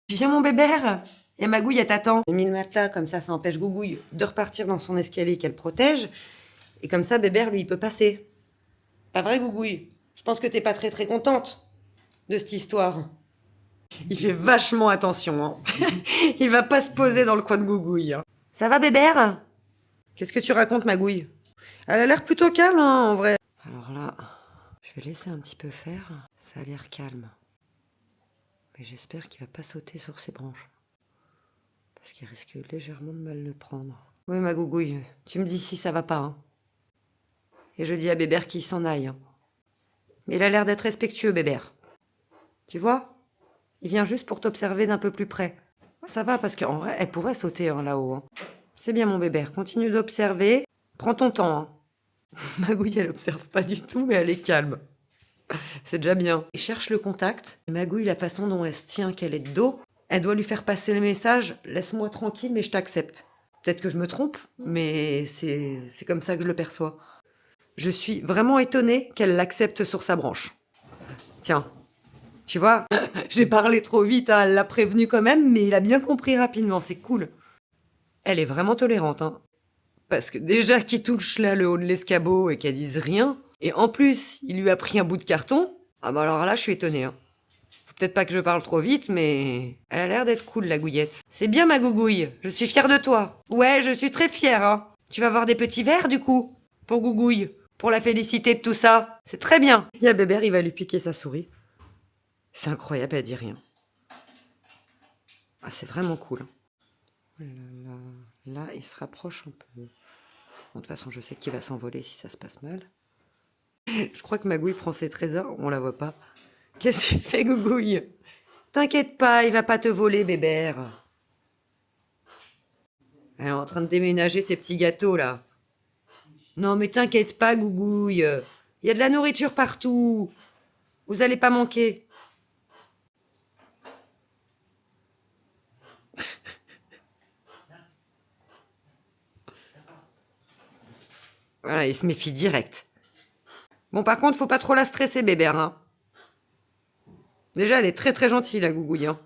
Viens mon bébert. Et Magouille, elle t'attend. J'ai mis le matelas, comme ça empêche Gougouille de repartir dans son escalier qu'elle protège. Et comme ça, bébert, lui, il peut passer. Pas vrai, Gougouille? Je pense que t'es pas très contente de cette histoire. Il fait vachement attention, hein. Il va pas se poser dans le coin de Gougouille, hein. Ça va, bébert? Qu'est-ce que tu racontes, Magouille? Elle a l'air plutôt calme, hein, en vrai. Alors là, je vais laisser un petit peu faire. Ça a l'air calme. Mais j'espère qu'il va pas sauter sur ses branches. Parce qu'il risque légèrement de mal le prendre. Oui, ma Gougouille, tu me dis si ça va pas, hein. Et je dis à Bébert qu'il s'en aille, hein. Mais il a l'air d'être respectueux, Bébert. Tu vois? Il vient juste pour t'observer d'un peu plus près. Ça va, parce qu'en vrai, elle pourrait sauter, hein, là-haut, hein. C'est bien, mon Bébert. Continue d'observer. Prends ton temps, hein. Magouille, elle observe pas du tout, mais elle est calme. C'est déjà bien. Il cherche le contact. Magouille, la façon dont elle se tient, qu'elle est de dos, elle doit lui faire passer le message « Laisse-moi tranquille, mais je t'accepte ». Peut-être que je me trompe, mais c'est comme ça que je le perçois. Je suis vraiment étonnée qu'elle l'accepte sur sa branche. Tiens, tu vois, j'ai parlé trop vite, hein, elle l'a prévenu quand même, mais il a bien compris rapidement, c'est cool. Elle est vraiment tolérante, hein. Parce que déjà qu'il touche là le haut de l'escabeau et qu'elle dise rien, et en plus, il lui a pris un bout de carton, ah bah alors là, je suis étonnée, hein. Faut peut-être pas que je parle trop vite, mais elle a l'air d'être cool, la Gouillette. C'est bien, ma Gougouille, je suis fière de toi. Ouais, je suis très fière, hein. Tu vas avoir des petits verres, du coup, pour Gougouille, pour la féliciter de tout ça. C'est très bien. Il y a Bébert, il va lui piquer sa souris. C'est incroyable, elle dit rien. Ah, c'est vraiment cool. Oh là, là, il se rapproche un peu. Bon, de toute façon, je sais qu'il va s'envoler si ça se passe mal. Je crois que Magouille prend ses trésors, on la voit pas. Qu'est-ce que tu fais, Gougouille? T'inquiète pas, il va pas te voler, Bébert. Elle est en train de déménager ses petits gâteaux, là. Non, mais t'inquiète pas, Gougouille. Il y a de la nourriture partout. Vous allez pas manquer. Voilà, il se méfie direct. Bon, par contre, faut pas trop la stresser, Bébert, hein. Déjà, elle est très gentille, la Gougouille, hein.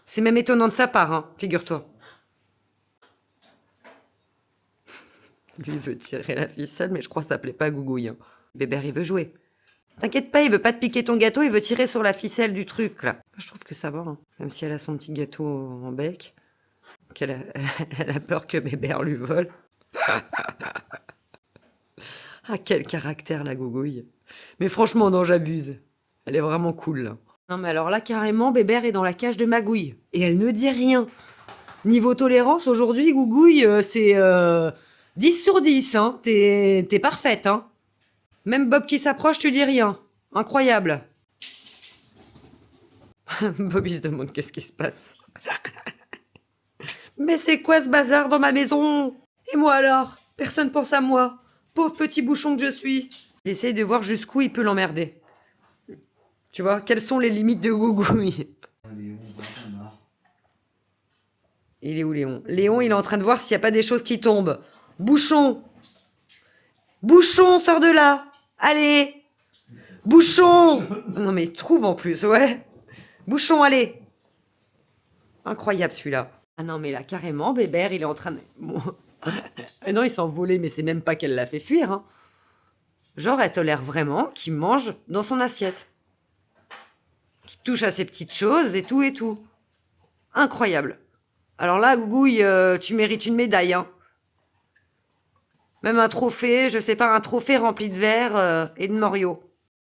C'est même étonnant de sa part, hein, figure-toi. Lui, il veut tirer la ficelle, mais je crois que ça plaît pas à Gougouille, hein. Bébert, il veut jouer. T'inquiète pas, il veut pas te piquer ton gâteau, il veut tirer sur la ficelle du truc, là. Je trouve que ça va, hein. Même si elle a son petit gâteau en bec, elle a peur que Bébert lui vole. Ah, quel caractère, la Gougouille. Mais franchement, non, j'abuse. Elle est vraiment cool, là. Non, mais alors là, carrément, Bébert est dans la cage de Magouille. Et elle ne dit rien. Niveau tolérance, aujourd'hui, Gougouille, c'est 10 sur 10, hein. T'es parfaite, hein. Même Bob qui s'approche, tu dis rien. Incroyable. Bob, il se demande qu'est-ce qui se passe. Mais c'est quoi ce bazar dans ma maison? Et moi alors? Personne pense à moi. Pauvre petit bouchon que je suis. J'essaye de voir jusqu'où il peut l'emmerder. Tu vois, quelles sont les limites de Gougouille? Il est où, Léon? Léon, il est en train de voir s'il n'y a pas des choses qui tombent. Bouchon! Bouchon, sors de là! Allez! Bouchon! Non mais il trouve en plus, ouais. Bouchon, allez! Incroyable celui-là. Ah non mais là, carrément, Bébert, il est en train de... Bon. Ah non, il s'est envolé, mais c'est même pas qu'elle l'a fait fuir, hein. Genre, elle tolère vraiment qu'il mange dans son assiette. Qu'il touche à ses petites choses et tout et tout. Incroyable. Alors là, Gougouille, tu mérites une médaille, hein. Même un trophée, je sais pas, un trophée rempli de verre et de Morio.